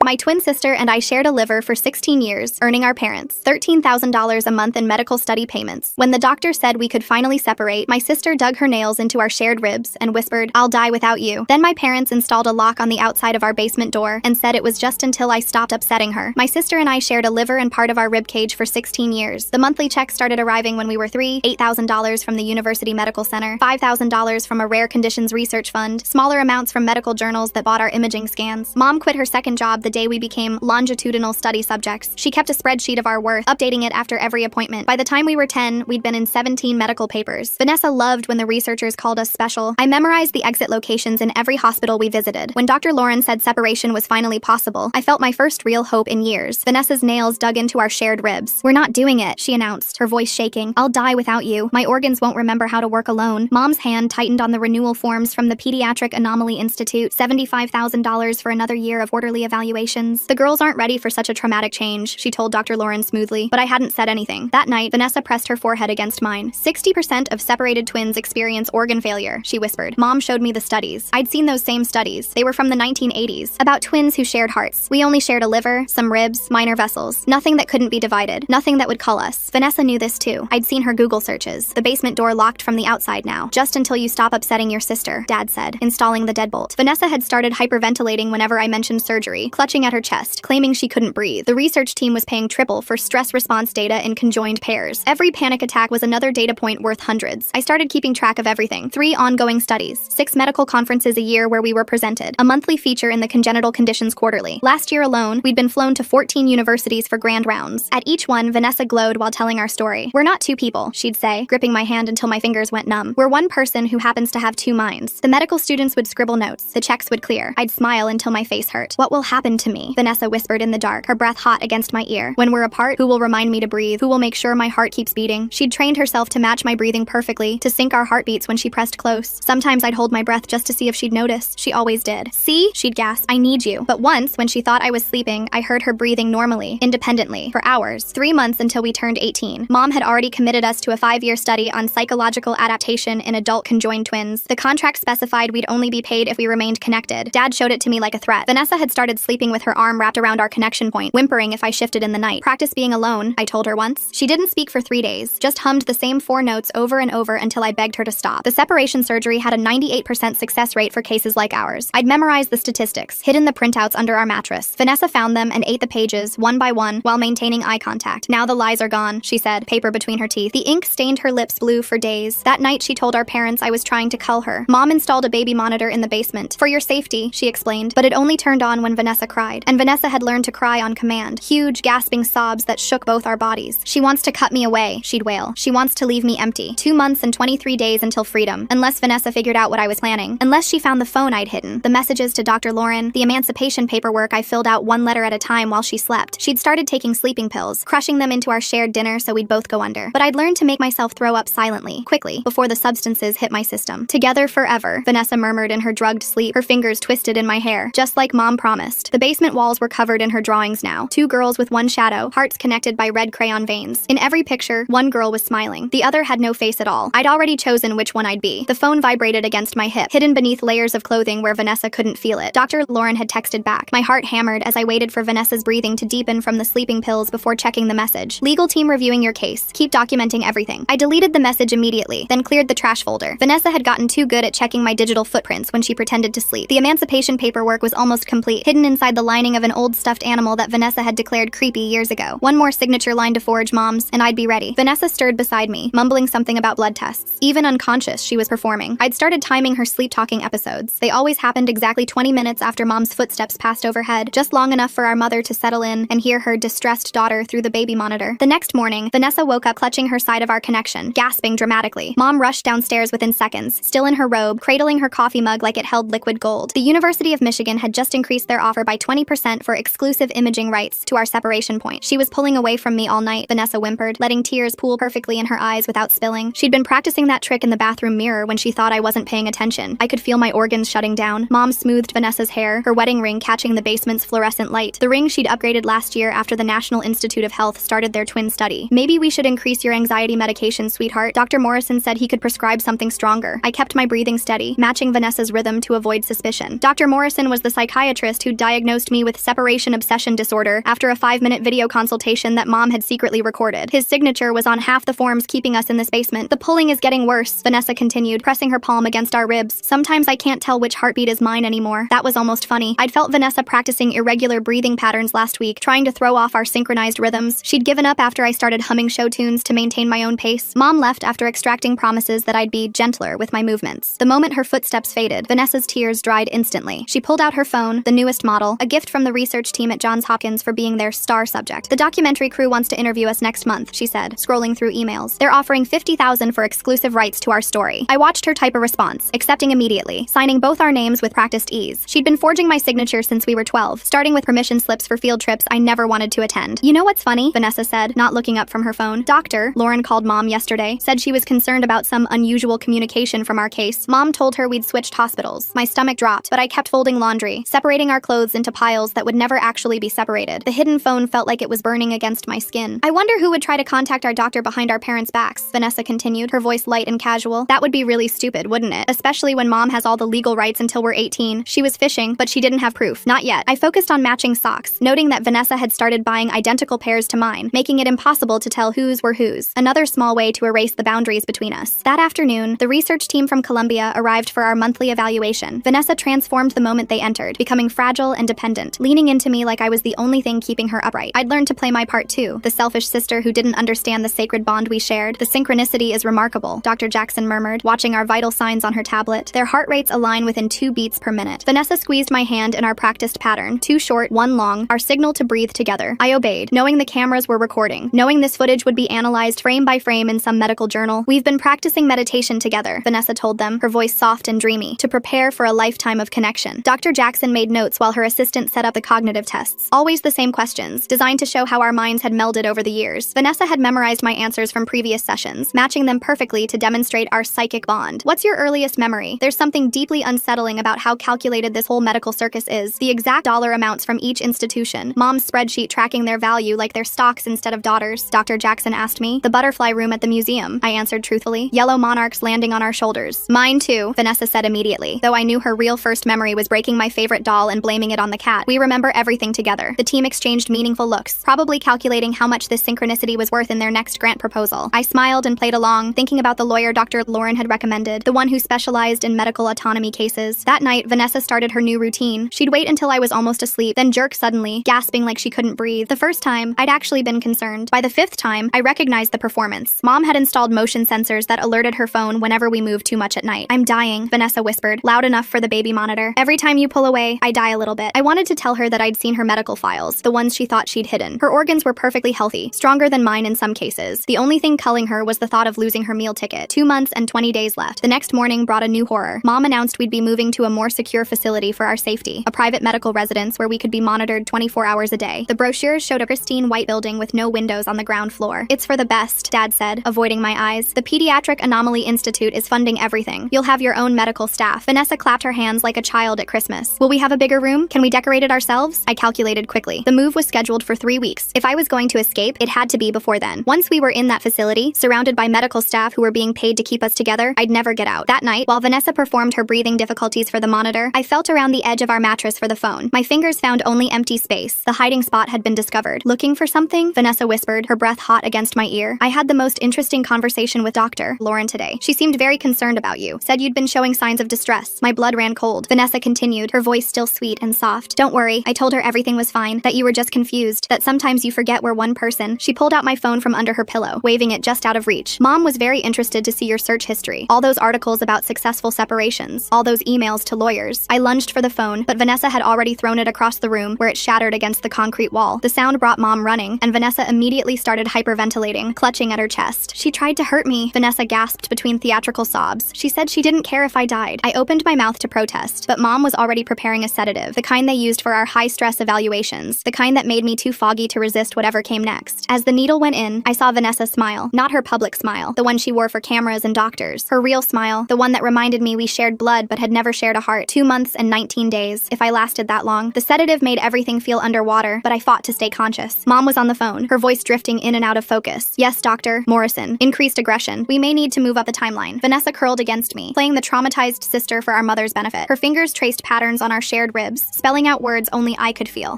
My twin sister and I shared a liver for 16 years, earning our parents $13,000 a month in medical study payments. When the doctor said we could finally separate, my sister dug her nails into our shared ribs and whispered, "I'll die without you." Then my parents installed a lock on the outside of our basement door and said it was just until I stopped upsetting her. My sister and I shared a liver and part of our rib cage for 16 years. The monthly checks started arriving when we were 3, $8,000 from the University Medical Center, $5,000 from a rare conditions research fund, smaller amounts from medical journals that bought our imaging scans. Mom quit her second job the day we became longitudinal study subjects. She kept a spreadsheet of our worth, updating it after every appointment. By the time we were 10, we'd been in 17 medical papers. Vanessa loved when the researchers called us special. I memorized the exit locations in every hospital we visited. When Dr. Lauren said separation was finally possible, I felt my first real hope in years. Vanessa's nails dug into our shared ribs. "We're not doing it," she announced, her voice shaking. "I'll die without you. My organs won't remember how to work alone." Mom's hand tightened on the renewal forms from the Pediatric Anomaly Institute, $75,000 for another year of orderly evaluations. "The girls aren't ready for such a traumatic change," she told Dr. Lauren smoothly, but I hadn't said anything. That night, Vanessa pressed her forehead against mine. 60% of separated twins experience organ failure, she whispered. Mom showed me the studies. I'd seen those same studies. They were from the 1980s, about twins who shared hearts. We only shared a liver, some ribs, minor vessels. Nothing that couldn't be divided. Nothing that would cull us. Vanessa knew this too. I'd seen her Google searches. The basement door locked from the outside now. "Just until you stop upsetting your sister," Dad said, installing the deadbolt. Vanessa had started hyperventilating whenever I mentioned surgery, clutching at her chest, claiming she couldn't breathe. The research team was paying triple for stress response data in conjoined pairs. Every panic attack was another data point worth hundreds. I started keeping track of everything. 3 ongoing studies, 6 medical conferences a year where we were presented, a monthly feature in the Congenital Conditions Quarterly. Last year alone, we'd been flown to 14 universities for grand rounds. At each one, Vanessa glowed while telling our story. "We're not two people," she'd say, gripping my hand until my fingers went numb. "We're one person who happens to have 2 minds." The medical students would scribble notes. The checks would clear. I'd smile until my face hurt. "What will happen to me?" Vanessa whispered in the dark, her breath hot against my ear. "When we're apart, who will remind me to breathe? Who will make sure my heart keeps beating?" She'd trained herself to match my breathing perfectly, to sync our heartbeats when she pressed close. Sometimes I'd hold my breath just to see if she'd notice. She always did. "See?" she'd gasp. "I need you." But once, when she thought I was sleeping, I heard her breathing normally, independently, for hours. 3 months until we turned 18. Mom had already committed us to a 5-year study on psychological adaptation in adult conjoined twins. The contract specified we'd only be paid if we remained connected. Dad showed it to me like a threat. Vanessa had started sleeping with her arm wrapped around our connection point, whimpering if I shifted in the night. "Practice being alone," I told her once. She didn't speak for 3 days, just hummed the same 4 notes over and over until I begged her to stop. The separation surgery had a 98% success rate for cases like ours. I'd memorized the statistics, hidden the printouts under our mattress. Vanessa found them and ate the pages, one by one, while maintaining eye contact. "Now the lies are gone," she said, paper between her teeth. The ink stained her lips blue for days. That night she told our parents I was trying to cull her. Mom installed a baby monitor in the basement. "For your safety," she explained, but it only turned on when Vanessa cried. And Vanessa had learned to cry on command. Huge, gasping sobs that shook both our bodies. "She wants to cut me away," she'd wail. "She wants to leave me empty. 2 months and 23 days until freedom. Unless Vanessa figured out what I was planning. Unless she found the phone I'd hidden. The messages to Dr. Lauren. The emancipation paperwork I filled out 1 letter at a time while she slept. She'd started taking sleeping pills, crushing them into our shared dinner so we'd both go under. But I'd learned to make myself throw up silently, quickly, before the substances hit my system. "Together forever," Vanessa murmured in her drugged sleep, her fingers twisted in my hair. Just like Mom promised. The basement walls were covered in her drawings now. 2 girls with 1 shadow, hearts connected by red crayon veins. In every picture, 1 girl was smiling. The other had no face at all. I'd already chosen which one I'd be. The phone vibrated against my hip, hidden beneath layers of clothing where Vanessa couldn't feel it. Dr. Lauren had texted back. My heart hammered as I waited for Vanessa's breathing to deepen from the sleeping pills before checking the message. "Legal team reviewing your case. Keep documenting everything." I deleted the message immediately, then cleared the trash folder. Vanessa had gotten too good at checking my digital footprints when she pretended to sleep. The emancipation paperwork was almost complete, hidden inside the lining of an old stuffed animal that Vanessa had declared creepy years ago. 1 more signature line to forge, Moms, and I'd be ready. Vanessa stirred beside me, mumbling something about blood tests. Even unconscious, she was performing. I'd started timing her sleep-talking episodes. They always happened exactly 20 minutes after Mom's footsteps passed overhead, just long enough for our mother to settle in and hear her distressed daughter through the baby monitor. The next morning, Vanessa woke up clutching her side of our connection, gasping dramatically. Mom rushed downstairs within seconds, still in her robe, cradling her coffee mug like it held liquid gold. The University of Michigan had just increased their offer by 20% for exclusive imaging rights to our separation point. "She was pulling away from me all night," Vanessa whimpered, letting tears pool perfectly in her eyes without spilling. She'd been practicing that trick in the bathroom mirror when she thought I wasn't paying attention. I could feel my organs shutting down. Mom smoothed Vanessa's hair, her wedding ring catching the basement's fluorescent light. The ring she'd upgraded last year after the National Institute of Health started their twin study. "Maybe we should increase your anxiety medication, sweetheart. Dr. Morrison said he could prescribe something stronger." I kept my breathing steady, matching Vanessa's rhythm to avoid suspicion. Dr. Morrison was the psychiatrist who diagnosed diagnosed me with separation obsession disorder after a 5-minute video consultation that Mom had secretly recorded. His signature was on half the forms keeping us in this basement. The pulling is getting worse, Vanessa continued, pressing her palm against our ribs. Sometimes I can't tell which heartbeat is mine anymore. That was almost funny. I'd felt Vanessa practicing irregular breathing patterns last week, trying to throw off our synchronized rhythms. She'd given up after I started humming show tunes to maintain my own pace. Mom left after extracting promises that I'd be gentler with my movements. The moment her footsteps faded, Vanessa's tears dried instantly. She pulled out her phone, the newest model, a gift from the research team at Johns Hopkins for being their star subject. The documentary crew wants to interview us next month, she said, scrolling through emails. They're offering $50,000 for exclusive rights to our story. I watched her type a response, accepting immediately, signing both our names with practiced ease. She'd been forging my signature since we were 12, starting with permission slips for field trips I never wanted to attend. You know what's funny? Vanessa said, not looking up from her phone. Doctor, Lauren called Mom yesterday, said she was concerned about some unusual communication from our case. Mom told her we'd switched hospitals. My stomach dropped, but I kept folding laundry, separating our clothes into piles that would never actually be separated. The hidden phone felt like it was burning against my skin. I wonder who would try to contact our doctor behind our parents' backs, Vanessa continued, her voice light and casual. That would be really stupid, wouldn't it? Especially when Mom has all the legal rights until we're 18. She was fishing, but she didn't have proof. Not yet. I focused on matching socks, noting that Vanessa had started buying identical pairs to mine, making it impossible to tell whose were whose. Another small way to erase the boundaries between us. That afternoon, the research team from Columbia arrived for our monthly evaluation. Vanessa transformed the moment they entered, becoming fragile and dependent, leaning into me like I was the only thing keeping her upright. I'd learned to play my part too, the selfish sister who didn't understand the sacred bond we shared. The synchronicity is remarkable, Dr. Jackson murmured, watching our vital signs on her tablet. Their heart rates align within 2 beats per minute. Vanessa squeezed my hand in our practiced pattern, 2 short, 1 long, our signal to breathe together. I obeyed, knowing the cameras were recording, knowing this footage would be analyzed frame by frame in some medical journal. We've been practicing meditation together, Vanessa told them, her voice soft and dreamy, to prepare for a lifetime of connection. Dr. Jackson made notes while her assistant set up the cognitive tests. Always the same questions, designed to show how our minds had melded over the years. Vanessa had memorized my answers from previous sessions, matching them perfectly to demonstrate our psychic bond. What's your earliest memory? There's something deeply unsettling about how calculated this whole medical circus is. The exact dollar amounts from each institution. Mom's spreadsheet tracking their value like they're stocks instead of daughters. Dr. Jackson asked me. The butterfly room at the museum, I answered truthfully. Yellow monarchs landing on our shoulders. Mine too, Vanessa said immediately, though I knew her real first memory was breaking my favorite doll and blaming it on the cat. We remember everything together. The team exchanged meaningful looks, probably calculating how much this synchronicity was worth in their next grant proposal. I smiled and played along, thinking about the lawyer Dr. Lauren had recommended, the one who specialized in medical autonomy cases. That night, Vanessa started her new routine. She'd wait until I was almost asleep, then jerk suddenly, gasping like she couldn't breathe. The first time, I'd actually been concerned. By the 5th time, I recognized the performance. Mom had installed motion sensors that alerted her phone whenever we moved too much at night. I'm dying, Vanessa whispered, loud enough for the baby monitor. Every time you pull away, I die a little bit. I wanted to tell her that I'd seen her medical files, the ones she thought she'd hidden. Her organs were perfectly healthy, stronger than mine in some cases. The only thing culling her was the thought of losing her meal ticket. 2 months and 20 days left. The next morning brought a new horror. Mom announced we'd be moving to a more secure facility for our safety, a private medical residence where we could be monitored 24 hours a day. The brochures showed a pristine white building with no windows on the ground floor. It's for the best, Dad said, avoiding my eyes. The Pediatric Anomaly Institute is funding everything. You'll have your own medical staff. Vanessa clapped her hands like a child at Christmas. Will we have a bigger room? Can we decorate it ourselves? I calculated quickly. The move was scheduled for 3 weeks. If I was going to escape, it had to be before then. Once we were in that facility, surrounded by medical staff who were being paid to keep us together, I'd never get out. That night, while Vanessa performed her breathing difficulties for the monitor, I felt around the edge of our mattress for the phone. My fingers found only empty space. The hiding spot had been discovered. Looking for something? Vanessa whispered, her breath hot against my ear. I had the most interesting conversation with Dr. Lauren today. She seemed very concerned about you. Said you'd been showing signs of distress. My blood ran cold. Vanessa continued, her voice still sweet and soft. Don't worry. I told her everything was fine, that you were just confused, that sometimes you forget we're one person. She pulled out my phone from under her pillow, waving it just out of reach. Mom was very interested to see your search history. All those articles about successful separations. All those emails to lawyers. I lunged for the phone, but Vanessa had already thrown it across the room, where it shattered against the concrete wall. The sound brought Mom running, and Vanessa immediately started hyperventilating, clutching at her chest. She tried to hurt me, Vanessa gasped between theatrical sobs. She said she didn't care if I died. I opened my mouth to protest, but Mom was already preparing a sedative, the kind they used for our high-stress evaluations, the kind that made me too foggy to resist whatever came next. As the needle went in, I saw Vanessa smile. Not her public smile, the one she wore for cameras and doctors. Her real smile, the one that reminded me we shared blood but had never shared a heart. 2 months and 19 days, if I lasted that long. The sedative made everything feel underwater, but I fought to stay conscious. Mom was on the phone, her voice drifting in and out of focus. Yes, Doctor. Morrison. Increased aggression. We may need to move up the timeline. Vanessa curled against me, playing the traumatized sister for our mother's benefit. Her fingers traced patterns on our shared ribs, spelling spelling out words only I could feel.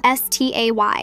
Stayforever.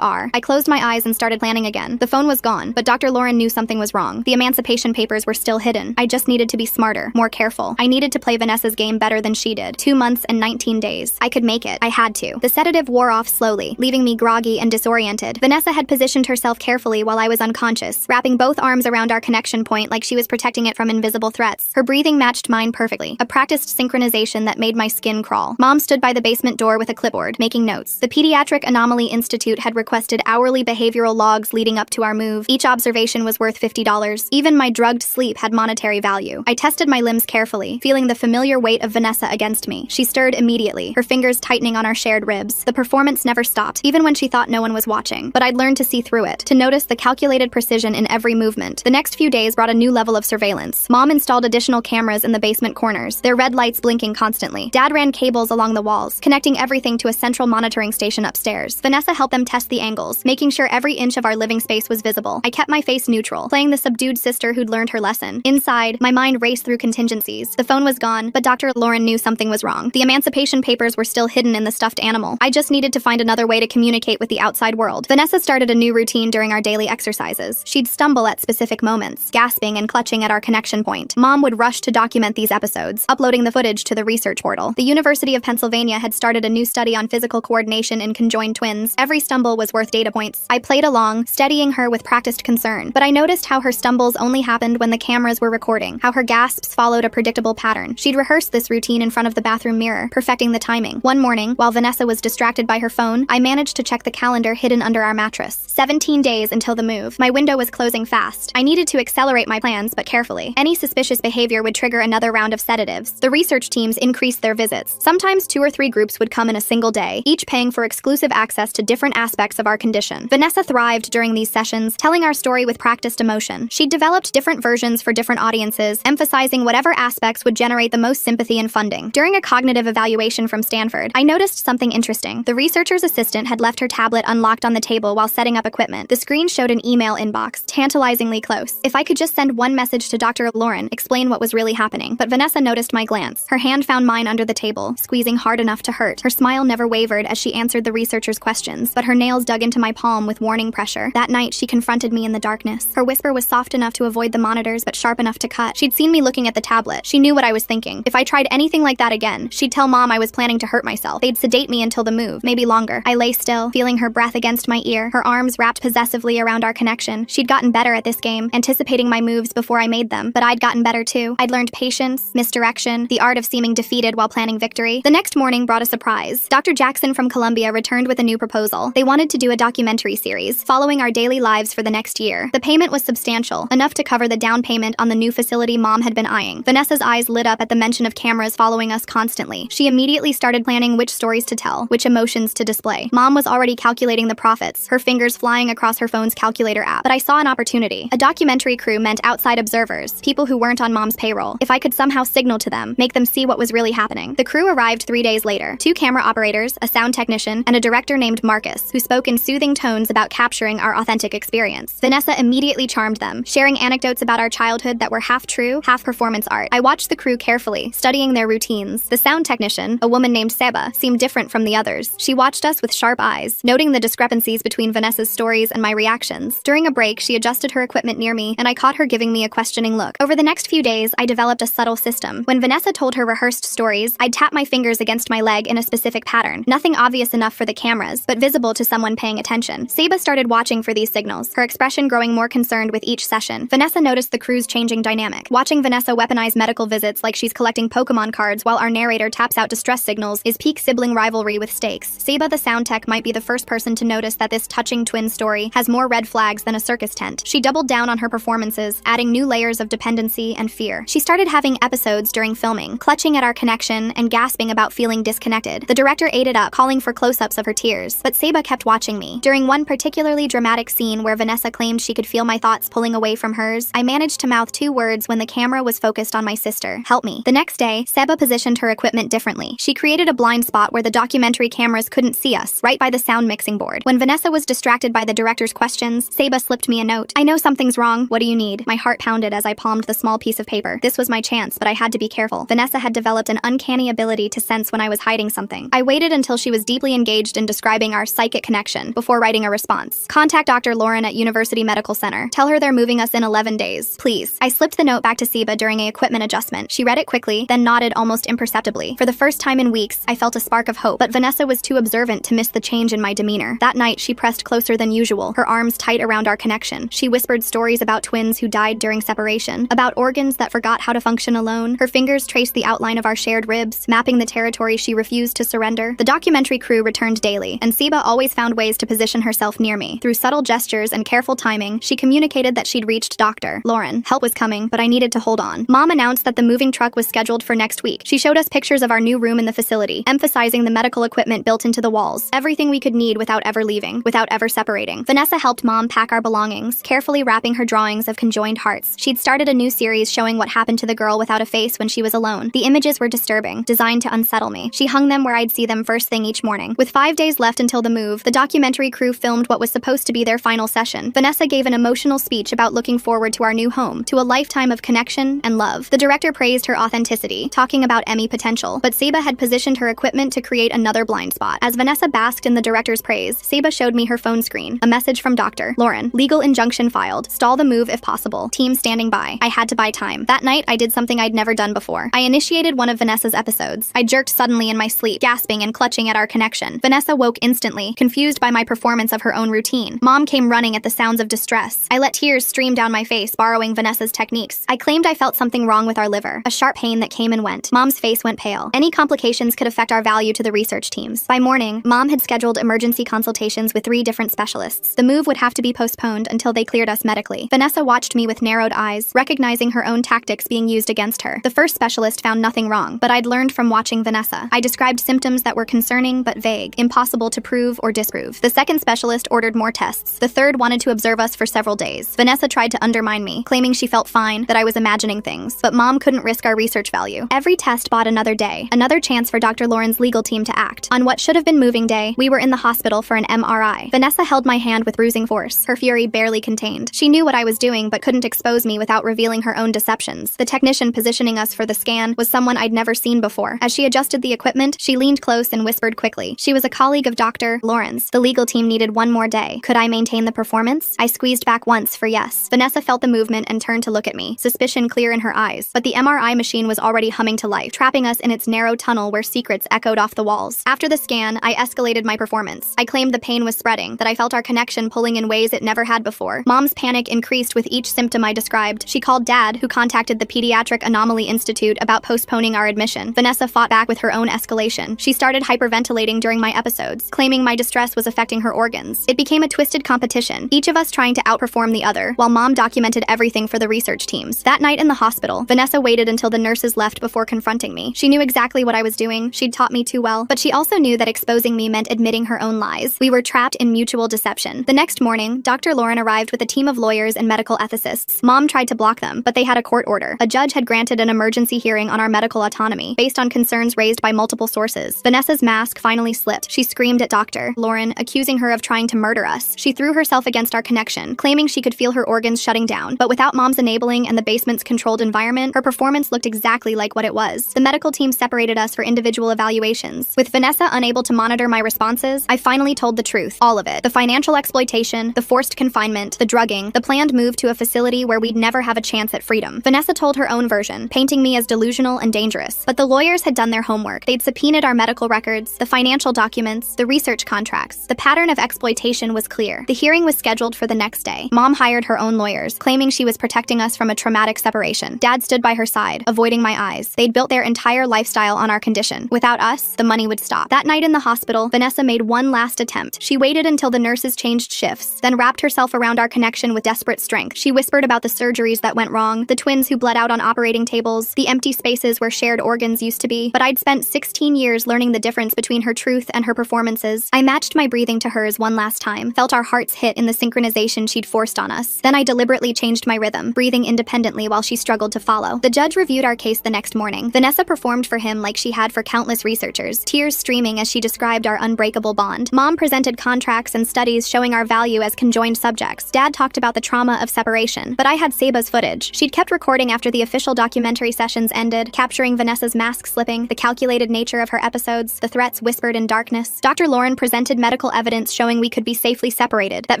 I closed my eyes and started planning again. The phone was gone, but Dr. Lauren knew something was wrong. The emancipation papers were still hidden. I just needed to be smarter, more careful. I needed to play Vanessa's game better than she did. 2 months and 19 days. I could make it. I had to. The sedative wore off slowly, leaving me groggy and disoriented. Vanessa had positioned herself carefully while I was unconscious, wrapping both arms around our connection point like she was protecting it from invisible threats. Her breathing matched mine perfectly, a practiced synchronization that made my skin crawl. Mom stood by the basement door with a clipboard, making notes. The Pediatric Anomaly Institute had requested hourly behavioral logs leading up to our move. Each observation was worth $50. Even my drugged sleep had monetary value. I tested my limbs carefully, feeling the familiar weight of Vanessa against me. She stirred immediately, her fingers tightening on our shared ribs. The performance never stopped, even when she thought no one was watching. But I'd learned to see through it, to notice the calculated precision in every movement. The next few days brought a new level of surveillance. Mom installed additional cameras in the basement corners, their red lights blinking constantly. Dad ran cables along the walls, connecting everything to a central monitoring station upstairs. Vanessa helped them test the angles, making sure every inch of our living space was visible. I kept my face neutral, playing the subdued sister who'd learned her lesson. Inside, my mind raced through contingencies. The phone was gone, but Dr. Lauren knew something was wrong. The emancipation papers were still hidden in the stuffed animal. I just needed to find another way to communicate with the outside world. Vanessa started a new routine during our daily exercises. She'd stumble at specific moments, gasping and clutching at our connection point. Mom would rush to document these episodes, uploading the footage to the research portal. The University of Pennsylvania had started a new study on physical coordination in conjoined twins. Every stumble was worth data points. I played along, steadying her with practiced concern, but I noticed how her stumbles only happened when the cameras were recording, how her gasps followed a predictable pattern. She'd rehearsed this routine in front of the bathroom mirror, perfecting the timing. One morning, while Vanessa was distracted by her phone, I managed to check the calendar hidden under our mattress. 17 days until the move. My window was closing fast. I needed to accelerate my plans, but carefully. Any suspicious behavior would trigger another round of sedatives. The research teams increased their visits. Sometimes 2 or 3 groups would come in a single day, each paying for exclusive access to different aspects of our condition. Vanessa thrived during these sessions, telling our story with practiced emotion. She'd developed different versions for different audiences, emphasizing whatever aspects would generate the most sympathy and funding. During a cognitive evaluation from Stanford, I noticed something interesting. The researcher's assistant had left her tablet unlocked on the table while setting up equipment. The screen showed an email inbox, tantalizingly close. If I could just send one message to Dr. Lauren, explain what was really happening. But Vanessa noticed my glance. Her hand found mine under the table, squeezing hard enough to hurt. Her smile never wavered as she answered the researcher's questions, but her nails dug into my palm with warning pressure. That night, she confronted me in the darkness. Her whisper was soft enough to avoid the monitors, but sharp enough to cut. She'd seen me looking at the tablet. She knew what I was thinking. If I tried anything like that again, she'd tell Mom I was planning to hurt myself. They'd sedate me until the move, maybe longer. I lay still, feeling her breath against my ear, her arms wrapped possessively around our connection. She'd gotten better at this game, anticipating my moves before I made them, but I'd gotten better too. I'd learned patience, misdirection, the art of seeming defeated while planning victory. The next morning brought a surprise. Dr. Jackson from Columbia returned with a new proposal. They wanted to do a documentary series, following our daily lives for the next year. The payment was substantial, enough to cover the down payment on the new facility Mom had been eyeing. Vanessa's eyes lit up at the mention of cameras following us constantly. She immediately started planning which stories to tell, which emotions to display. Mom was already calculating the profits, her fingers flying across her phone's calculator app. But I saw an opportunity. A documentary crew meant outside observers, people who weren't on Mom's payroll. If I could somehow signal to them, make them see what was really happening. The crew arrived 3 days later. 2 camera operators, a sound technician, and a director named Marcus, who spoke in soothing tones about capturing our authentic experience. Vanessa immediately charmed them, sharing anecdotes about our childhood that were half true, half performance art. I watched the crew carefully, studying their routines. The sound technician, a woman named Seba, seemed different from the others. She watched us with sharp eyes, noting the discrepancies between Vanessa's stories and my reactions. During a break, she adjusted her equipment near me, and I caught her giving me a questioning look. Over the next few days, I developed a subtle system. When Vanessa told her rehearsed stories, I'd tap my fingers against my leg in a specific pattern. Nothing obvious enough for the cameras, but visible to someone paying attention. Seba started watching for these signals, her expression growing more concerned with each session. Vanessa noticed the crew's changing dynamic. Watching Vanessa weaponize medical visits like she's collecting Pokemon cards while our narrator taps out distress signals is peak sibling rivalry with stakes. Seba the sound tech might be the first person to notice that this touching twin story has more red flags than a circus tent. She doubled down on her performances, adding new layers of dependency and fear. She started having episodes during filming, clutching at our connection and gasping about feeling disconnected. The director ate it up, calling for close-ups of her tears, but Seba kept watching me. During one particularly dramatic scene where Vanessa claimed she could feel my thoughts pulling away from hers, I managed to mouth 2 words when the camera was focused on my sister. Help me. The next day, Seba positioned her equipment differently. She created a blind spot where the documentary cameras couldn't see us, right by the sound mixing board. When Vanessa was distracted by the director's questions, Seba slipped me a note. I know something's wrong. What do you need? My heart pounded as I palmed the small piece of paper. This was my chance, but I had to be careful. Vanessa had developed an uncanny ability to sense moments when I was hiding something. I waited until she was deeply engaged in describing our psychic connection before writing a response. Contact Dr. Lauren at University Medical Center. Tell her they're moving us in 11 days. Please. I slipped the note back to Seba during a equipment adjustment. She read it quickly, then nodded almost imperceptibly. For the first time in weeks, I felt a spark of hope, but Vanessa was too observant to miss the change in my demeanor. That night, she pressed closer than usual, her arms tight around our connection. She whispered stories about twins who died during separation, about organs that forgot how to function alone. Her fingers traced the outline of our shared ribs, mapping the territory she refused to surrender. The documentary crew returned daily, and Seba always found ways to position herself near me. Through subtle gestures and careful timing, she communicated that she'd reached Dr. Lauren. Help was coming, but I needed to hold on. Mom announced that the moving truck was scheduled for next week. She showed us pictures of our new room in the facility, emphasizing the medical equipment built into the walls. Everything we could need without ever leaving, without ever separating. Vanessa helped Mom pack our belongings, carefully wrapping her drawings of conjoined hearts. She'd started a new series showing what happened to the girl without a face when she was alone. The images were disturbing, designed to unsettle me. She hung them where I'd see them first thing each morning. With 5 days left until the move, the documentary crew filmed what was supposed to be their final session. Vanessa gave an emotional speech about looking forward to our new home, to a lifetime of connection and love. The director praised her authenticity, talking about Emmy potential, but Seba had positioned her equipment to create another blind spot. As Vanessa basked in the director's praise, Seba showed me her phone screen. A message from Dr. Lauren. Legal injunction filed. Stall the move if possible. Team standing by. I had to buy time. That night, I did something I'd never done before. I initiated one of Vanessa's episodes. I jerked suddenly in my sleep, gasping and clutching at our connection. Vanessa woke instantly, confused by my performance of her own routine. Mom came running at the sounds of distress. I let tears stream down my face, borrowing Vanessa's techniques. I claimed I felt something wrong with our liver, a sharp pain that came and went. Mom's face went pale. Any complications could affect our value to the research teams. By morning, Mom had scheduled emergency consultations with 3 different specialists. The move would have to be postponed until they cleared us medically. Vanessa watched me with narrowed eyes, recognizing her own tactics being used against her. The first specialist found nothing wrong, but I'd learned from watching Vanessa. I described symptoms that were concerning but vague, impossible to prove or disprove. The second specialist ordered more tests. The third wanted to observe us for several days. Vanessa tried to undermine me, claiming she felt fine, that I was imagining things, but Mom couldn't risk our research value. Every test bought another day, another chance for Dr. Lauren's legal team to act. On what should have been moving day, we were in the hospital for an MRI. Vanessa held my hand with bruising force, her fury barely contained. She knew what I was doing but couldn't expose me without revealing her own deceptions. The technician positioning us for the scan was someone I'd never seen before. As she adjusted the equipment, she leaned close and whispered quickly. She was a colleague of Dr. Lauren's. The legal team needed one more day. Could I maintain the performance? I squeezed back once for yes. Vanessa felt the movement and turned to look at me, suspicion clear in her eyes. But the MRI machine was already humming to life, trapping us in its narrow tunnel where secrets echoed off the walls. After the scan, I escalated my performance. I claimed the pain was spreading, that I felt our connection pulling in ways it never had before. Mom's panic increased with each symptom I described. She called Dad, who contacted the Pediatric Anomaly Institute about postponing our admission. Vanessa fought back with her own escalation. She started hyperventilating during my episodes, claiming my distress was affecting her organs. It became a twisted competition, each of us trying to outperform the other, while Mom documented everything for the research teams. That night in the hospital, Vanessa waited until the nurses left before confronting me. She knew exactly what I was doing. She'd taught me too well, but she also knew that exposing me meant admitting her own lies. We were trapped in mutual deception. The next morning, Dr. Lauren arrived with a team of lawyers and medical ethicists. Mom tried to block them, but they had a court order. A judge had granted an emergency hearing on our medical autonomy, based on concerns raised by multiple sources. Vanessa's mask finally slipped. She screamed at Dr. Lauren, accusing her of trying to murder us. She threw herself against our connection, claiming she could feel her organs shutting down. But without Mom's enabling and the basement's controlled environment, her performance looked exactly like what it was. The medical team separated us for individual evaluations. With Vanessa unable to monitor my responses, I finally told the truth. All of it. The financial exploitation, the forced confinement, the drugging, the planned move to a facility where we'd never have a chance at freedom. Vanessa told her own version, painting me as delusional and dangerous. But the lawyers had done their homework. They'd subpoenaed our medical records, the financial documents, the research contracts. The pattern of exploitation was clear. The hearing was scheduled for the next day. Mom hired her own lawyers, claiming she was protecting us from a traumatic separation. Dad stood by her side, avoiding my eyes. They'd built their entire lifestyle on our condition. Without us, the money would stop. That night in the hospital, Vanessa made one last attempt. She waited until the nurses changed shifts, then wrapped herself around our connection with desperate strength. She whispered about the surgeries that went wrong, the twins who bled out on operating tables, the empty spaces where shared organs used to be. But I'd spent 16 years learning the difference between her truth and her performances. I matched my breathing to hers one last time, felt our hearts hit in the synchronization she'd forced on us. Then I deliberately changed my rhythm, breathing independently while she struggled to follow. The judge reviewed our case the next morning. Vanessa performed for him like she had for countless researchers, tears streaming as she described our unbreakable bond. Mom presented contracts and studies showing our value as conjoined subjects. Dad talked about the trauma of separation, but I had Seba's footage. She'd kept recording after the official documentary sessions ended, capturing Vanessa's mask slipping, the calculations calculated nature of her episodes, the threats whispered in darkness, Dr. Lauren presented medical evidence showing we could be safely separated, that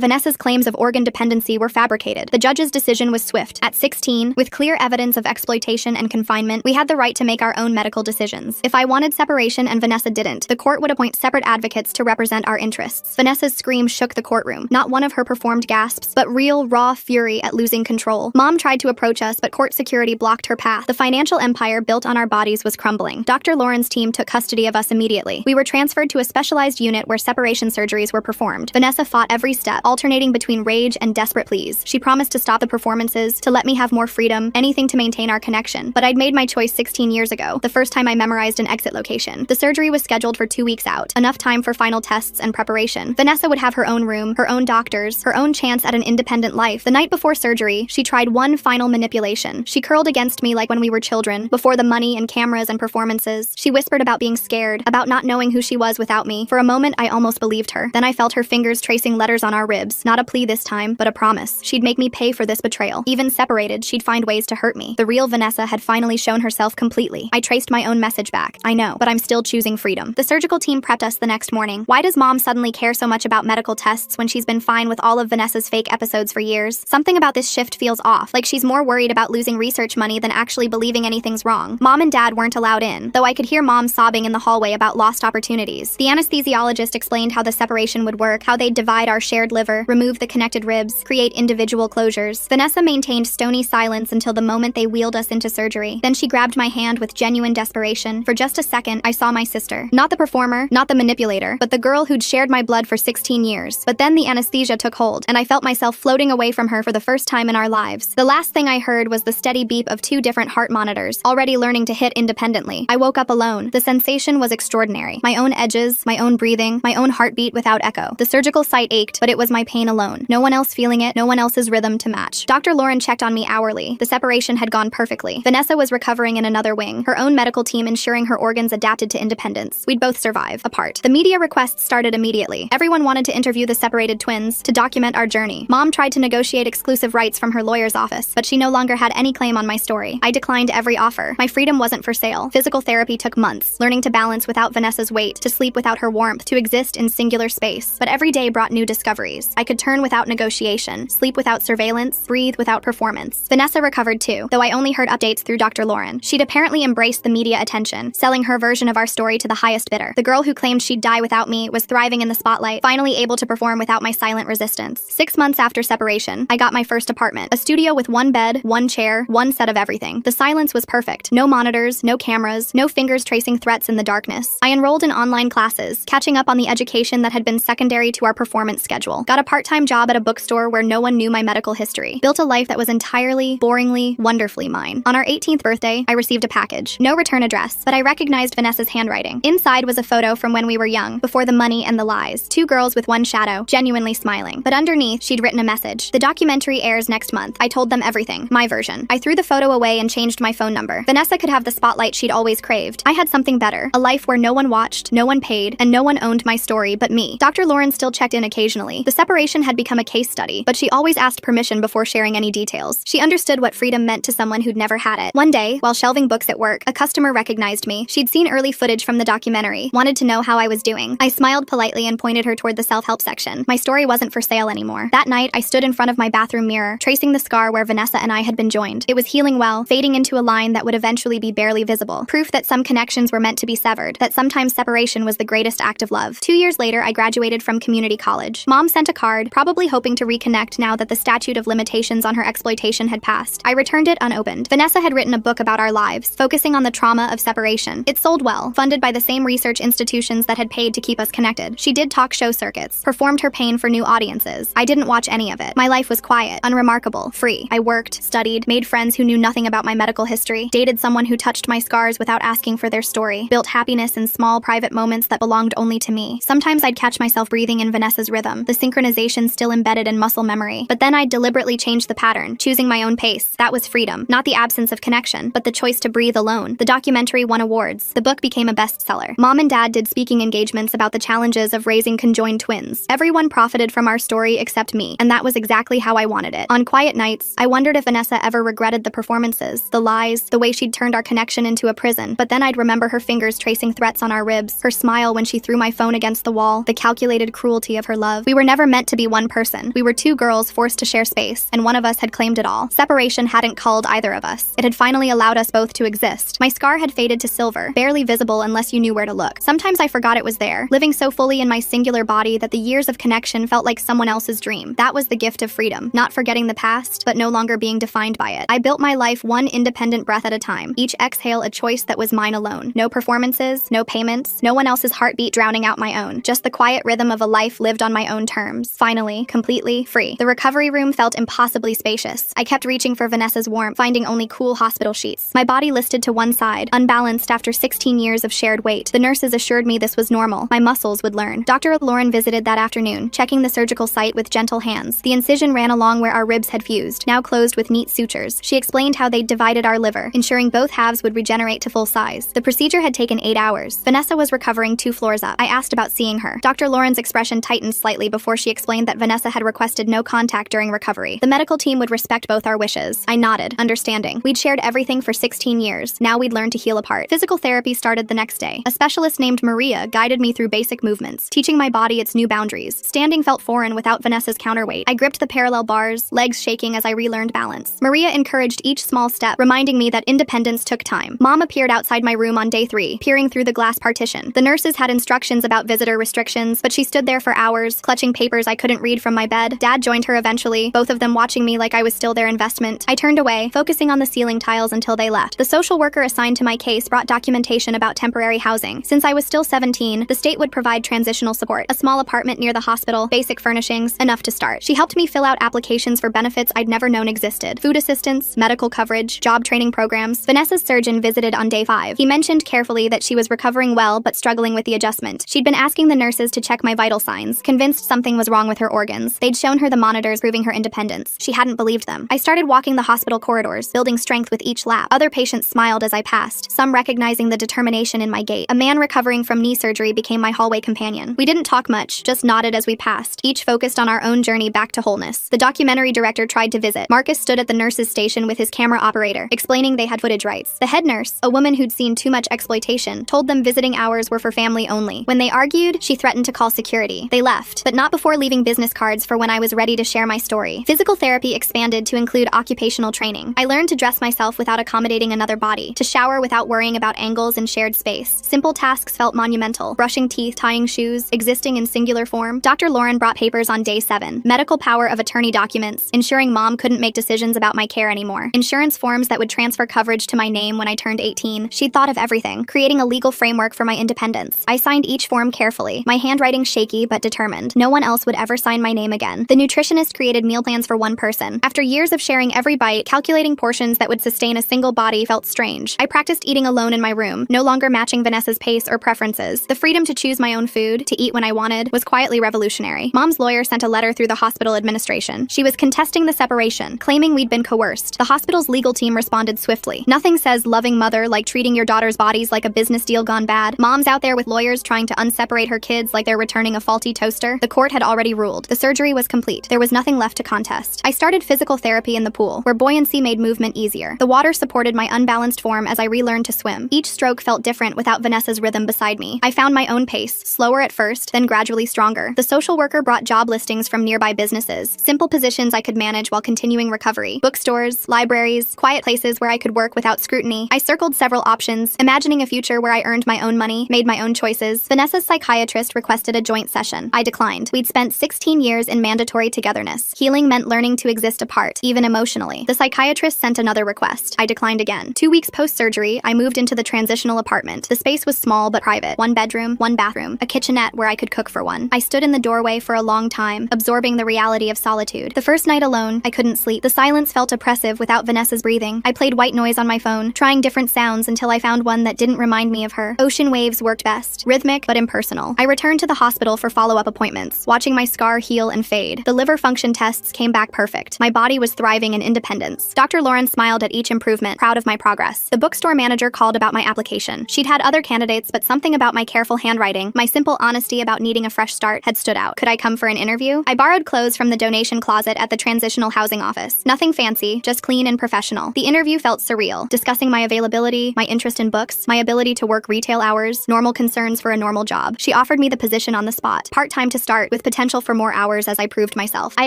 Vanessa's claims of organ dependency were fabricated. The judge's decision was swift. At 16, with clear evidence of exploitation and confinement, we had the right to make our own medical decisions. If I wanted separation and Vanessa didn't, the court would appoint separate advocates to represent our interests. Vanessa's scream shook the courtroom. Not one of her performed gasps, but real, raw fury at losing control. Mom tried to approach us, but court security blocked her path. The financial empire built on our bodies was crumbling. Dr. Lauren's team took custody of us immediately. We were transferred to a specialized unit where separation surgeries were performed. Vanessa fought every step, alternating between rage and desperate pleas. She promised to stop the performances, to let me have more freedom, anything to maintain our connection. But I'd made my choice 16 years ago, the first time I memorized an exit location. The surgery was scheduled for 2 weeks out, enough time for final tests and preparation. Vanessa would have her own room, her own doctors, her own chance at an independent life. The night before surgery, she tried one final manipulation. She curled against me like when we were children, before the money and cameras and performances. She whispered about being scared, about not knowing who she was without me. For a moment, I almost believed her. Then I felt her fingers tracing letters on our ribs. Not a plea this time, but a promise. She'd make me pay for this betrayal. Even separated, she'd find ways to hurt me. The real Vanessa had finally shown herself completely. I traced my own message back. I know, but I'm still choosing freedom. The surgical team prepped us the next morning. Why does Mom suddenly care so much about medical tests when she's been fine with all of Vanessa's fake episodes for years? Something about this shift feels off, like she's more worried about losing research money than actually believing anything's wrong. Mom and Dad weren't allowed in, though I could hear Mom sobbing in the hallway about lost opportunities. The anesthesiologist explained how the separation would work, how they'd divide our shared liver, remove the connected ribs, create individual closures. Vanessa maintained stony silence until the moment they wheeled us into surgery. Then she grabbed my hand with genuine desperation. For just a second, I saw my sister. Not the performer, not the manipulator, but the girl who'd shared my blood for 16 years. But then the anesthesia took hold, and I felt myself floating away from her for the first time in our lives. The last thing I heard was the steady beep of 2 different heart monitors, already learning to hit independently. I woke up alone. The sensation was extraordinary. My own edges, my own breathing, my own heartbeat without echo. The surgical site ached, but it was my pain alone. No one else feeling it, no one else's rhythm to match. Dr. Lauren checked on me hourly. The separation had gone perfectly. Vanessa was recovering in another wing, her own medical team ensuring her organs adapted to independence. We'd both survive, apart. The media requests started immediately. Everyone wanted to interview the separated twins, to document our journey. Mom tried to negotiate exclusive rights from her lawyer's office, but she no longer had any claim on my story. I declined every offer. My freedom wasn't for sale. Physical therapy took months, learning to balance without Vanessa's weight, to sleep without her warmth, to exist in singular space. But every day brought new discoveries. I could turn without negotiation, sleep without surveillance, breathe without performance. Vanessa recovered too, though I only heard updates through Dr. Lauren. She'd apparently embraced the media attention, selling her version of our story to the highest bidder. The girl who claimed she'd die without me was thriving in the spotlight, finally able to perform without my silent resistance. 6 months after separation, I got my first apartment. A studio with 1 bed, 1 chair, 1 set of everything. The silence was perfect. No monitors, no cameras, no fingers tracing threats in the darkness. I enrolled in online classes, catching up on the education that had been secondary to our performance schedule. Got a part-time job at a bookstore where no one knew my medical history. Built a life that was entirely, boringly, wonderfully mine. On our 18th birthday, I received a package. No return address, but I recognized Vanessa's handwriting. Inside was a photo from when we were young, before the money and the lies. 2 girls with 1 shadow, genuinely smiling. But underneath, she'd written a message. The documentary airs next month. I told them everything. My version. I threw the photo away and changed my phone number. Vanessa could have the spotlight she'd always craved. I had something better. A life where no one watched, no one paid, and no one owned my story but me. Dr. Lauren still checked in occasionally. The separation had become a case study, but she always asked permission before sharing any details. She understood what freedom meant to someone who'd never had it. One day, while shelving books at work, a customer recognized me. She'd seen early footage from the documentary, wanted to know how I was doing. I smiled politely and pointed her toward the self-help section. My story wasn't for sale anymore. That night, I stood in front of my bathroom mirror, tracing the scar where Vanessa and I had been joined. It was healing well, fading into a line that would eventually be barely visible. Proof that some connections were meant to be severed, that sometimes separation was the greatest act of love. 2 years later, I graduated from community college. Mom sent a card, probably hoping to reconnect now that the statute of limitations on her exploitation had passed. I returned it unopened. Vanessa had written a book about our lives, focusing on the trauma of separation. It sold well, funded by the same research institutions that had paid to keep us connected. She did talk show circuits, performed her pain for new audiences. I didn't watch any of it. My life was quiet, unremarkable, free. I worked, studied, made friends who knew nothing about my medical history, dated someone who touched my scars without asking for their story, built happiness in small, private moments that belonged only to me. Sometimes I'd catch myself breathing in Vanessa's rhythm, the synchronization still embedded in muscle memory. But then I'd deliberately change the pattern, choosing my own pace. That was freedom, not the absence of connection, but the choice to breathe alone. The documentary won awards. The book became a bestseller. Mom and Dad did speaking engagements about the challenges of raising conjoined twins. Everyone profited from our story except me, and that was exactly how I wanted it. On quiet nights, I wondered if Vanessa ever regretted the performances, the lies, the way she'd turned our connection into a prison. But then Then I'd remember her fingers tracing threats on our ribs, her smile when she threw my phone against the wall, the calculated cruelty of her love. We were never meant to be one person. We were two girls forced to share space, and one of us had claimed it all. Separation hadn't culled either of us. It had finally allowed us both to exist. My scar had faded to silver, barely visible unless you knew where to look. Sometimes I forgot it was there, living so fully in my singular body that the years of connection felt like someone else's dream. That was the gift of freedom, not forgetting the past, but no longer being defined by it. I built my life one independent breath at a time, each exhale a choice that was mine alone. No performances, no payments, no one else's heartbeat drowning out my own. Just the quiet rhythm of a life lived on my own terms. Finally, completely free. The recovery room felt impossibly spacious. I kept reaching for Vanessa's warmth, finding only cool hospital sheets. My body listed to one side, unbalanced after 16 years of shared weight. The nurses assured me this was normal. My muscles would learn. Dr. Lauren visited that afternoon, checking the surgical site with gentle hands. The incision ran along where our ribs had fused, now closed with neat sutures. She explained how they'd divided our liver, ensuring both halves would regenerate to full size. The procedure had taken 8 hours. Vanessa was recovering 2 floors up. I asked about seeing her. Dr. Lauren's expression tightened slightly before she explained that Vanessa had requested no contact during recovery. The medical team would respect both our wishes. I nodded, understanding. We'd shared everything for 16 years. Now we'd learn to heal apart. Physical therapy started the next day. A specialist named Maria guided me through basic movements, teaching my body its new boundaries. Standing felt foreign without Vanessa's counterweight. I gripped the parallel bars, legs shaking as I relearned balance. Maria encouraged each small step, reminding me that independence took time. Mom appeared outside my room on day 3, peering through the glass partition. The nurses had instructions about visitor restrictions, but she stood there for hours, clutching papers I couldn't read from my bed. Dad joined her eventually, both of them watching me like I was still their investment. I turned away, focusing on the ceiling tiles until they left. The social worker assigned to my case brought documentation about temporary housing. Since I was still 17, the state would provide transitional support. A small apartment near the hospital, basic furnishings, enough to start. She helped me fill out applications for benefits I'd never known existed. Food assistance, medical coverage, job training programs. Vanessa's surgeon visited on day 5. He mentioned carefully that she was recovering well but struggling with the adjustment. She'd been asking the nurses to check my vital signs, convinced something was wrong with her organs. They'd shown her the monitors proving her independence. She hadn't believed them. I started walking the hospital corridors, building strength with each lap. Other patients smiled as I passed, some recognizing the determination in my gait. A man recovering from knee surgery became my hallway companion. We didn't talk much, just nodded as we passed, each focused on our own journey back to wholeness. The documentary director tried to visit. Marcus stood at the nurse's station with his camera operator, explaining they had footage rights. The head nurse, a woman who'd seen too much exploitation, told them visiting hours were for family only. When they argued, she threatened to call security. They left, but not before leaving business cards for when I was ready to share my story. Physical therapy expanded to include occupational training. I learned to dress myself without accommodating another body, to shower without worrying about angles and shared space. Simple tasks felt monumental. Brushing teeth, tying shoes, existing in singular form. Dr. Lauren brought papers on day 7. Medical power of attorney documents, ensuring mom couldn't make decisions about my care anymore. Insurance forms that would transfer coverage to my name when I turned 18. She'd thought of everything, creating a legal framework for my independence. I signed each form carefully, my handwriting shaky but determined. No one else would ever sign my name again. The nutritionist created meal plans for one person. After years of sharing every bite, calculating portions that would sustain a single body felt strange. I practiced eating alone in my room, no longer matching Vanessa's pace or preferences. The freedom to choose my own food, to eat when I wanted, was quietly revolutionary. Mom's lawyer sent a letter through the hospital administration. She was contesting the separation, claiming we'd been coerced. The hospital's legal team responded swiftly. Nothing says loving mother like treating your daughter's bodies like a business deal gone bad. Mom's out there with lawyers trying to unseparate her kids like they're returning a faulty toaster. The court had already ruled. The surgery was complete. There was nothing left to contest. I started physical therapy in the pool, where buoyancy made movement easier. The water supported my unbalanced form as I relearned to swim. Each stroke felt different without Vanessa's rhythm beside me. I found my own pace, slower at first, then gradually stronger. The social worker brought job listings from nearby businesses, simple positions I could manage while continuing recovery. Bookstores, libraries, quiet places where I could work without scrutiny. I circled several options, imagining a future where I earned my own money, made my own choices. Vanessa's psychiatrist requested a joint session. I declined. We'd spent 16 years in mandatory togetherness. Healing meant learning to exist apart, even emotionally. The psychiatrist sent another request. I declined again. 2 weeks post-surgery, I moved into the transitional apartment. The space was small but private. 1 bedroom, 1 bathroom, a kitchenette where I could cook for one. I stood in the doorway for a long time, absorbing the reality of solitude. The first night alone, I couldn't sleep. The silence felt oppressive without Vanessa's breathing. I played white noise on my phone, trying different sounds until I found one that didn't remind me of her. Ocean waves worked best, rhythmic but impersonal. I returned to the hospital for follow-up appointments, watching my scar heal and fade. The liver function tests came back perfect. My body was thriving in independence. Dr. Lauren smiled at each improvement, proud of my progress. The bookstore manager called about my application. She'd had other candidates, but something about my careful handwriting, my simple honesty about needing a fresh start, had stood out. Could I come for an interview? I borrowed clothes from the donation closet at the transitional housing office. Nothing fancy, just clean and professional. The interview felt surreal, discussing my availability, my interest interest in books, my ability to work retail hours, normal concerns for a normal job. She offered me the position on the spot. Part-time to start, with potential for more hours as I proved myself. I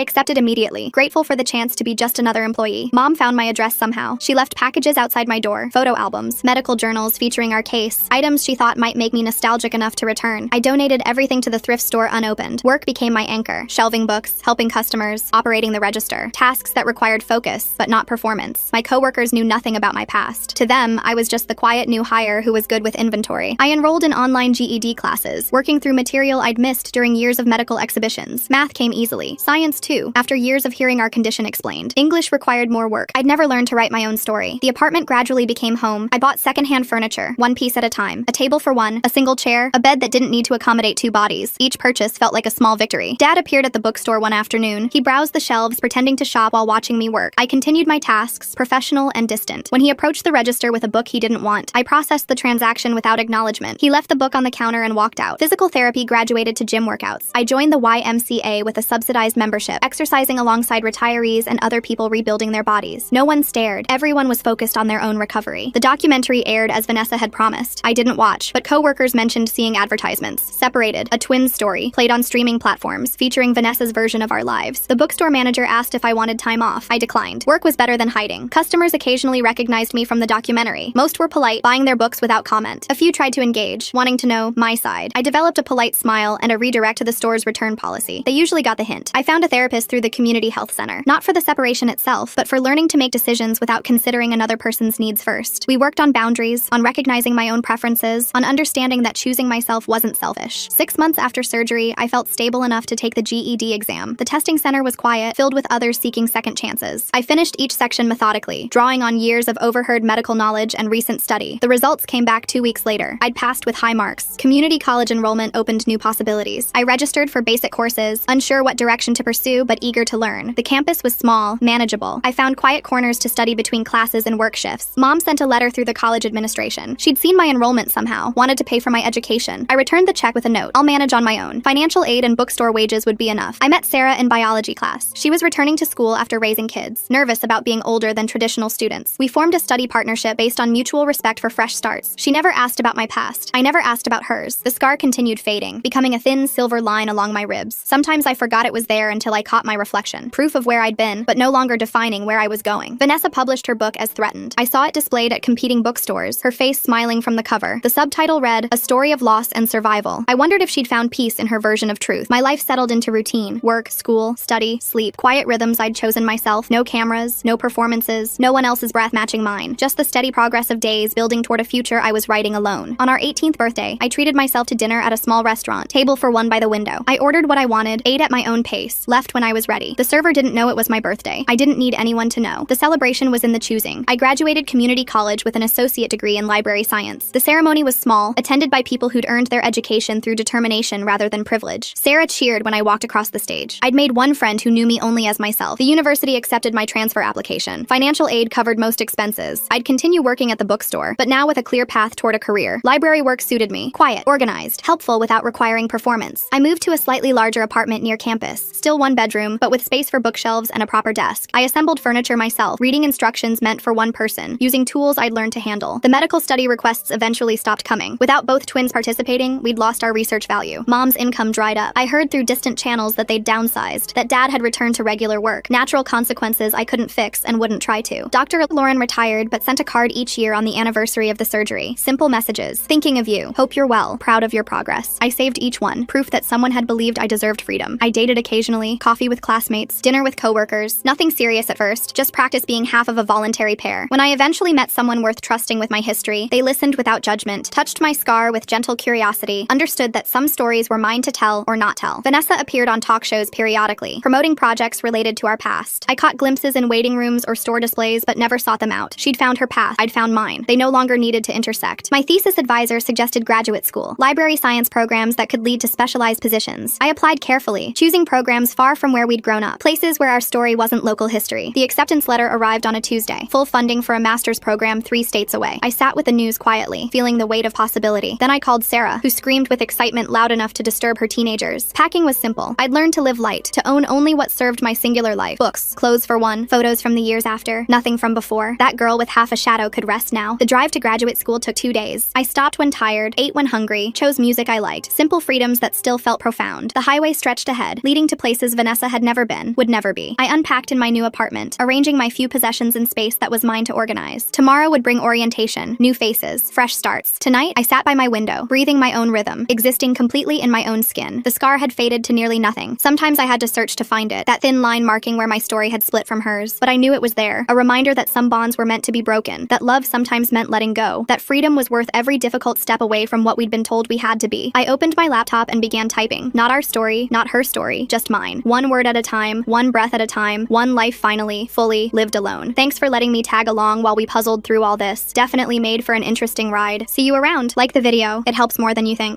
accepted immediately, grateful for the chance to be just another employee. Mom found my address somehow. She left packages outside my door, photo albums, medical journals featuring our case, items she thought might make me nostalgic enough to return. I donated everything to the thrift store unopened. Work became my anchor, shelving books, helping customers, operating the register, tasks that required focus, but not performance. My coworkers knew nothing about my past. To them, I was just the quiet new hire who was good with inventory. I enrolled in online GED classes, working through material I'd missed during years of medical exhibitions. Math came easily. Science too, after years of hearing our condition explained. English required more work. I'd never learned to write my own story. The apartment gradually became home. I bought secondhand furniture, one piece at a time. A table for one, a single chair, a bed that didn't need to accommodate two bodies. Each purchase felt like a small victory. Dad appeared at the bookstore one afternoon. He browsed the shelves, pretending to shop while watching me work. I continued my tasks, professional and distant. When he approached the register with a book he didn't want, I processed the transaction without acknowledgement. He left the book on the counter and walked out. Physical therapy graduated to gym workouts. I joined the YMCA with a subsidized membership, exercising alongside retirees and other people rebuilding their bodies. No one stared. Everyone was focused on their own recovery. The documentary aired as Vanessa had promised. I didn't watch, but coworkers mentioned seeing advertisements. Separated, a twin story, played on streaming platforms, featuring Vanessa's version of our lives. The bookstore manager asked if I wanted time off. I declined. Work was better than hiding. Customers occasionally recognized me from the documentary. Most were polite, buying their books without comment. A few tried to engage, wanting to know my side. I developed a polite smile and a redirect to the store's return policy. They usually got the hint. I found a therapist through the community health center, not for the separation itself, but for learning to make decisions without considering another person's needs first. We worked on boundaries, on recognizing my own preferences, on understanding that choosing myself wasn't selfish. 6 months after surgery, I felt stable enough to take the GED exam. The testing center was quiet, filled with others seeking second chances. I finished each section methodically, drawing on years of overheard medical knowledge and recent study. The results came back 2 weeks later. I'd passed with high marks. Community college enrollment opened new possibilities. I registered for basic courses, unsure what direction to pursue, but eager to learn. The campus was small, manageable. I found quiet corners to study between classes and work shifts. Mom sent a letter through the college administration. She'd seen my enrollment somehow, wanted to pay for my education. I returned the check with a note. I'll manage on my own. Financial aid and bookstore wages would be enough. I met Sarah in biology class. She was returning to school after raising kids, nervous about being older than traditional students. We formed a study partnership based on mutual respect for fresh starts. She never asked about my past. I never asked about hers. The scar continued fading, becoming a thin silver line along my ribs. Sometimes I forgot it was there until I caught my reflection. Proof of where I'd been, but no longer defining where I was going. Vanessa published her book as threatened. I saw it displayed at competing bookstores, her face smiling from the cover. The subtitle read, "A Story of Loss and Survival." I wondered if she'd found peace in her version of truth. My life settled into routine. Work, school, study, sleep. Quiet rhythms I'd chosen myself. No cameras, no performances, no one else's breath matching mine. Just the steady progress of days building toward a future I was writing alone. On our 18th birthday, I treated myself to dinner at a small restaurant, table for one by the window. I ordered what I wanted, ate at my own pace, left when I was ready. The server didn't know it was my birthday. I didn't need anyone to know. The celebration was in the choosing. I graduated community college with an associate degree in library science. The ceremony was small, attended by people who'd earned their education through determination rather than privilege. Sarah cheered when I walked across the stage. I'd made one friend who knew me only as myself. The university accepted my transfer application. Financial aid covered most expenses. I'd continue working at the bookstore, but now with a clear path toward a career. Library work suited me. Quiet, organized, helpful without requiring performance. I moved to a slightly larger apartment near campus, still one bedroom, but with space for bookshelves and a proper desk. I assembled furniture myself, reading instructions meant for one person, using tools I'd learned to handle. The medical study requests eventually stopped coming. Without both twins participating, we'd lost our research value. Mom's income dried up. I heard through distant channels that they'd downsized, that Dad had returned to regular work. Natural consequences I couldn't fix and wouldn't try to. Dr. Lauren retired, but sent a card each year on the anniversary of the surgery. Simple messages. Thinking of you. Hope you're well. Proud of your progress. I saved each one. Proof that someone had believed I deserved freedom. I dated occasionally, coffee with classmates, dinner with coworkers. Nothing serious at first, just practice being half of a voluntary pair. When I eventually met someone worth trusting with my history, they listened without judgment, touched my scar with gentle curiosity, understood that some stories were mine to tell or not tell. Vanessa appeared on talk shows periodically, promoting projects related to our past. I caught glimpses in waiting rooms or store displays but never sought them out. She'd found her path, I'd found mine. They no longer needed to intersect. My thesis advisor suggested graduate school, library science programs that could lead to specialized positions. I applied carefully, choosing programs far from where we'd grown up, places where our story wasn't local history. The acceptance letter arrived on a Tuesday, full funding for a master's program 3 states away. I sat with the news quietly, feeling the weight of possibility. Then I called Sarah, who screamed with excitement loud enough to disturb her teenagers. Packing was simple. I'd learned to live light, to own only what served my singular life. Books, clothes for one, photos from the years after, nothing from before. That girl with half a shadow could rest now. The drive to graduate school took 2 days. I stopped when tired, ate when hungry, chose music I liked. Simple freedoms that still felt profound. The highway stretched ahead, leading to places Vanessa had never been, would never be. I unpacked in my new apartment, arranging my few possessions in space that was mine to organize. Tomorrow would bring orientation, new faces, fresh starts. Tonight, I sat by my window, breathing my own rhythm, existing completely in my own skin. The scar had faded to nearly nothing. Sometimes I had to search to find it, that thin line marking where my story had split from hers. But I knew it was there, a reminder that some bonds were meant to be broken, that love sometimes meant letting go, that freedom was worth every difficult step away from what we'd been told we had to be. I opened my laptop and began typing. Not our story, not her story, just mine. One word at a time, one breath at a time, one life finally, fully, lived alone. Thanks for letting me tag along while we puzzled through all this. Definitely made for an interesting ride. See you around. Like the video, it helps more than you think.